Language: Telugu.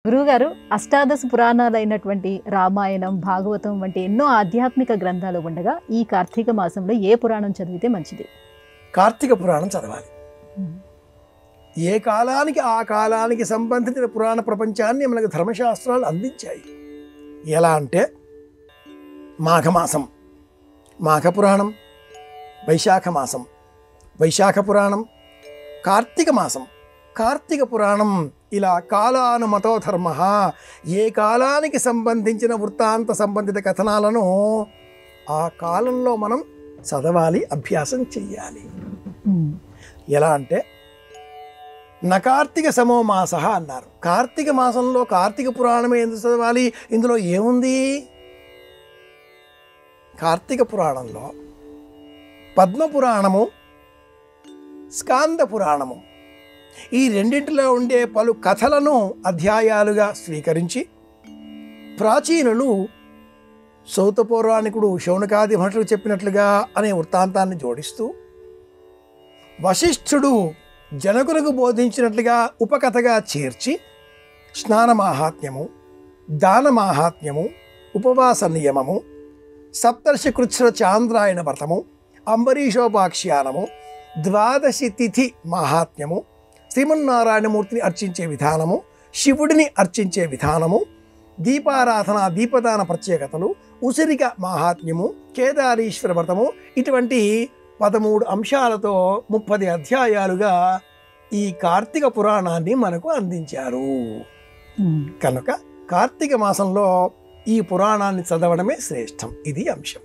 గురువుగారు, అష్టాదశ పురాణాలైనటువంటి రామాయణం, భాగవతం వంటి ఎన్నో ఆధ్యాత్మిక గ్రంథాలు ఉండగా ఈ కార్తీక మాసంలో ఏ పురాణం చదివితే మంచిది? కార్తీక పురాణం చదవాలి. ఏ కాలానికి ఆ కాలానికి సంబంధించిన పురాణ ప్రపంచాన్ని మనకు ధర్మశాస్త్రాలు అందించాయి. ఎలా అంటే మాఘమాసం మాఘ పురాణం, వైశాఖ మాసం వైశాఖ పురాణం, కార్తీక మాసం కార్తీక పురాణం. ఇలా కాలానుమతో ధర్మ, ఏ కాలానికి సంబంధించిన వృత్తాంత సంబంధిత కథనాలను ఆ కాలంలో మనం చదవాలి, అభ్యాసం చెయ్యాలి. ఎలా అంటే నకార్తీక సమో మాస అన్నారు. కార్తీక మాసంలో కార్తీక పురాణమే ఎందుకు చదవాలి? ఇందులో ఏముంది? కార్తీక పురాణంలో పద్మపురాణము, స్కాంద పురాణము, ఈ రెండింటిలో ఉండే పలు కథలను అధ్యాయాలుగా స్వీకరించి ప్రాచీనులు సౌత పౌరాణికుడు శౌనకాది మహర్షులు చెప్పినట్లుగా అనే వృత్తాంతాన్ని జోడిస్తూ, వశిష్ఠుడు జనకులకు బోధించినట్లుగా ఉపకథగా చేర్చి స్నాన మాహాత్మ్యము, దాన మాహాత్మ్యము, ఉపవాస నియమము, సప్తర్షి కృచ్ఛ్ర చాంద్రాయణ వ్రతము, అంబరీషోపాఖ్యానము, ద్వాదశి తిథి మాహాత్మ్యము, శ్రీమన్నారాయణమూర్తిని అర్చించే విధానము, శివుడిని అర్చించే విధానము, దీపారాధన దీపదాన ప్రత్యేకతలు, ఉసిరిక మాహాత్మ్యము, కేదారీశ్వర వ్రతము, ఇటువంటి 13 అంశాలతో 30 అధ్యాయాలుగా ఈ కార్తీక పురాణాన్ని మనకు అందించారు. కనుక కార్తీక మాసంలో ఈ పురాణాన్ని చదవడమే శ్రేష్టం. ఇది అంశం.